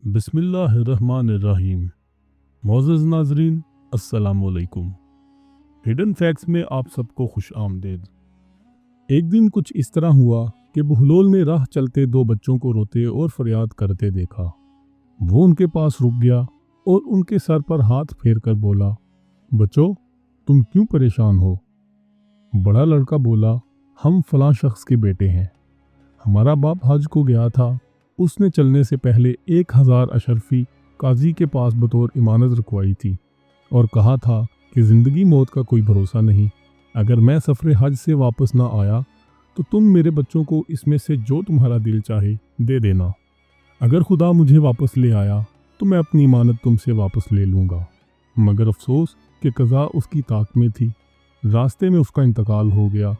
बिस्मिल्लाहिर्रहमानिर्रहीम। मोअज़्ज़ज़ नाज़रीन, अस्सलामुअलैकुम। हिडन फैक्ट्स में आप सबको खुश आमदेद। एक दिन कुछ इस तरह हुआ कि बहलोल ने राह चलते दो बच्चों को रोते और फरियाद करते देखा। वो उनके पास रुक गया और उनके सर पर हाथ फेर कर बोला, बच्चों, तुम क्यों परेशान हो? बड़ा लड़का बोला, हम फलां शख्स के बेटे हैं। हमारा बाप हज को गया था। उसने चलने से पहले 1000 अशरफी काजी के पास बतौर इमानत रखवाई थी और कहा था कि ज़िंदगी मौत का कोई भरोसा नहीं। अगर मैं सफ़र हज से वापस ना आया तो तुम मेरे बच्चों को इसमें से जो तुम्हारा दिल चाहे दे देना। अगर खुदा मुझे वापस ले आया तो मैं अपनी इमानत तुमसे वापस ले लूँगा। मगर अफसोस कि कज़ा उसकी ताक में थी। रास्ते में उसका इंतकाल हो गया।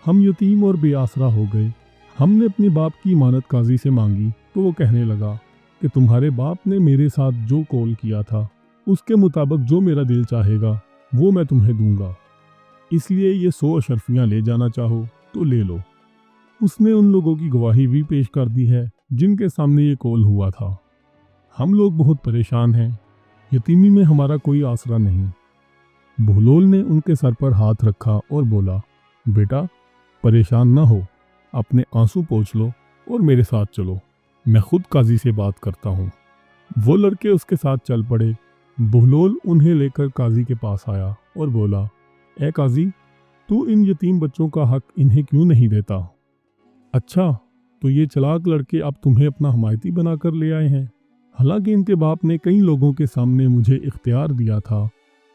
हम यतीम और बेआसरा हो गए। हमने अपने बाप की इमानत काजी से मांगी तो वो कहने लगा कि तुम्हारे बाप ने मेरे साथ जो कौल किया था उसके मुताबिक जो मेरा दिल चाहेगा वो मैं तुम्हें दूंगा, इसलिए ये 100 अशरफियाँ ले जाना चाहो तो ले लो। उसने उन लोगों की गवाही भी पेश कर दी है जिनके सामने ये कौल हुआ था। हम लोग बहुत परेशान हैं। यतीमी में हमारा कोई आसरा नहीं। बहलोल ने उनके सर पर हाथ रखा और बोला, बेटा, परेशान ना हो, अपने आंसू पोंछ लो और मेरे साथ चलो। मैं खुद काजी से बात करता हूँ। वो लड़के उसके साथ चल पड़े। बहलोल उन्हें लेकर काजी के पास आया और बोला, ए काजी, तू इन यतीम बच्चों का हक इन्हें क्यों नहीं देता? अच्छा, तो ये चालाक लड़के अब तुम्हें अपना हमायती बनाकर ले आए हैं। हालांकि इनके बाप ने कई लोगों के सामने मुझे इख्तियार दिया था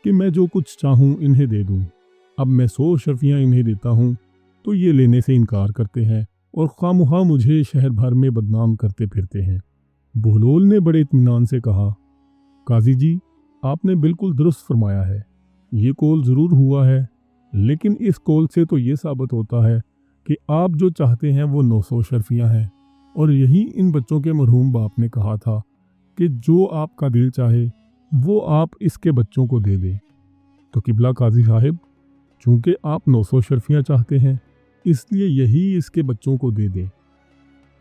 कि मैं जो कुछ चाहूँ इन्हें दे दूँ। अब मैं 100 अशरफियाँ इन्हें देता हूँ तो ये लेने से इनकार करते हैं और खामखा मुझे शहर भर में बदनाम करते फिरते हैं। बहलोल ने बड़े इत्मीनान से कहा, काजी जी, आपने बिल्कुल दुरुस्त फरमाया है। ये कौल ज़रूर हुआ है, लेकिन इस कौल से तो ये साबित होता है कि आप जो चाहते हैं वो 900 अशरफियाँ हैं और यही इन बच्चों के मरहूम बाप ने कहा था कि जो आपका दिल चाहे वो आप इसके बच्चों को दे दें। तो किबला काजी साहिब, चूँकि आप 900 अशरफियाँ चाहते हैं इसलिए यही इसके बच्चों को दे दें।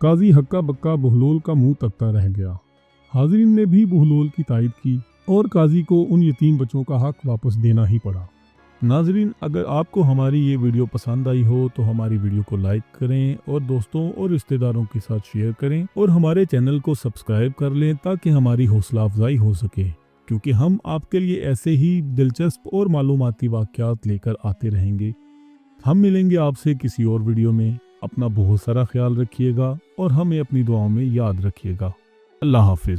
काजी हक्का बक्का बहलोल का मुंह तकता रह गया। हाज़रीन ने भी बहलोल की तायद की और काजी को उन यतीम बच्चों का हक वापस देना ही पड़ा। नाज़रीन, अगर आपको हमारी ये वीडियो पसंद आई हो तो हमारी वीडियो को लाइक करें और दोस्तों और रिश्तेदारों के साथ शेयर करें और हमारे चैनल को सब्सक्राइब कर लें ताकि हमारी हौसला अफजाई हो सके, क्योंकि हम आपके लिए ऐसे ही दिलचस्प और मालूमाती वाक़यात लेकर आते रहेंगे। हम मिलेंगे आपसे किसी और वीडियो में। अपना बहुत सारा ख्याल रखिएगा और हमें अपनी दुआओं में याद रखिएगा। अल्लाह हाफिज़।